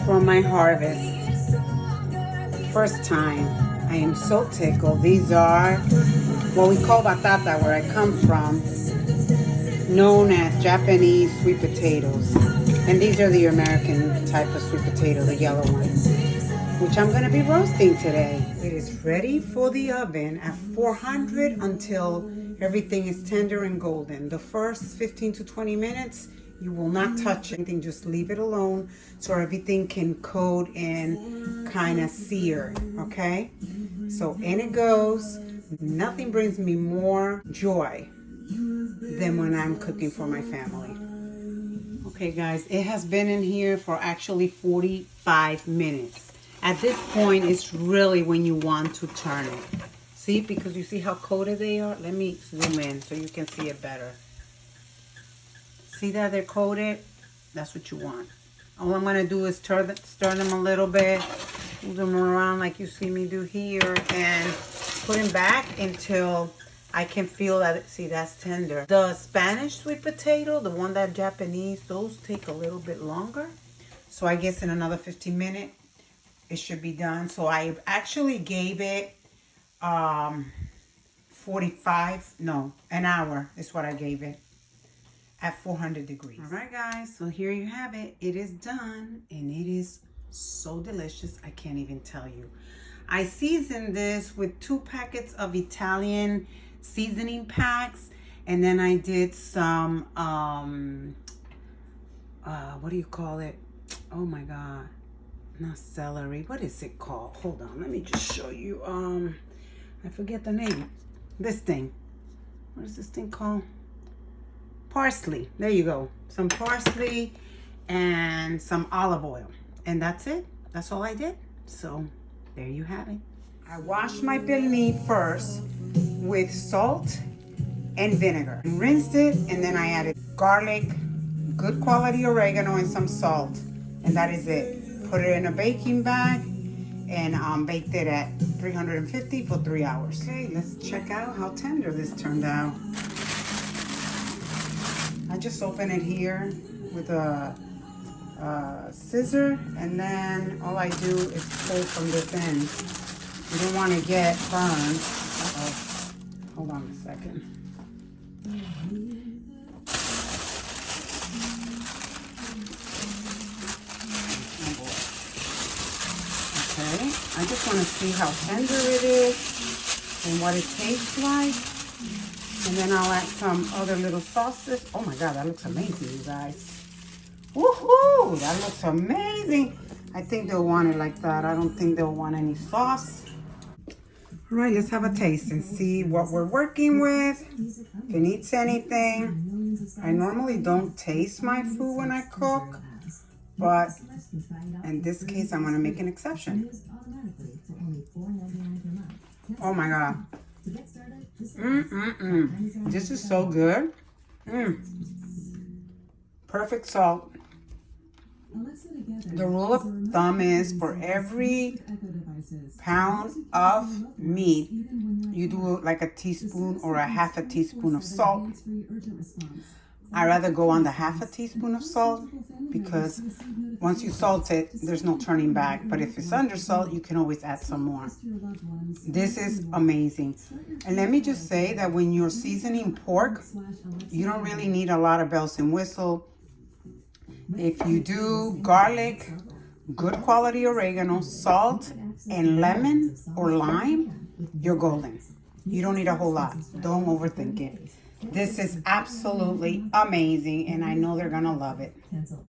from my harvest. First time. I am so tickled. These are what we call batata, where I come from, known as Japanese sweet potatoes. And these are the American type of sweet potato, the yellow ones, which I'm going to be roasting today. It is ready for the oven at 400 until everything is tender and golden. The first 15 to 20 minutes, you will not touch anything, just leave it alone so everything can coat and kind of sear, okay? So in it goes. Nothing brings me more joy than when I'm cooking for my family. Okay guys, it has been in here for actually 45 minutes. At this point, it's really when you want to turn it. See, because you see how coated they are? Let me zoom in so you can see it better. See that they're coated? That's what you want. All I'm gonna do is stir them a little bit, move them around like you see me do here, and put them back until I can feel that, see, that's tender. The Spanish sweet potato, the one that Japanese, those take a little bit longer. So I guess in another 15 minutes, it should be done. So I actually gave it an hour is what I gave it at 400 degrees. All right, guys, so here you have it. It is done, and it is so delicious. I can't even tell you. I seasoned this with 2 packets of Italian seasoning packs, and then I did some, what do you call it? Oh my God, not celery. What is it called? Hold on, let me just show you. I forget the name. This thing. What is this thing called? Parsley. There you go. Some parsley and some olive oil. And that's it. That's all I did. So there you have it. I washed my pernil first with salt and vinegar. Rinsed it, and then I added garlic, good quality oregano, and some salt. And that is it. Put it in a baking bag and baked it at 350 for 3 hours. Okay, let's check out how tender this turned out. I just open it here with a scissor, and then all I do is pull from this end. You don't want to get burned. Uh-oh. Hold on a second. Okay, I just want to see how tender it is and what it tastes like. And then I'll add some other little sauces. Oh my God, that looks amazing, you guys. Woohoo! That looks amazing. I think they'll want it like that. I don't think they'll want any sauce. All right, let's have a taste and see what we're working with. If it needs anything. I normally don't taste my food when I cook, but in this case, I'm gonna make an exception. Oh my God. This is so good. Perfect salt. The rule of thumb is for every pound of meat, you do like a teaspoon or a half a teaspoon of salt. I rather go on the half a teaspoon of salt because once you salt it, there's no turning back. But if it's under salt, you can always add some more. This is amazing. And let me just say that when you're seasoning pork, you don't really need a lot of bells and whistles. If you do garlic, good quality oregano, salt, and lemon or lime, you're golden. You don't need a whole lot. Don't overthink it. This is absolutely amazing, and I know they're gonna love it.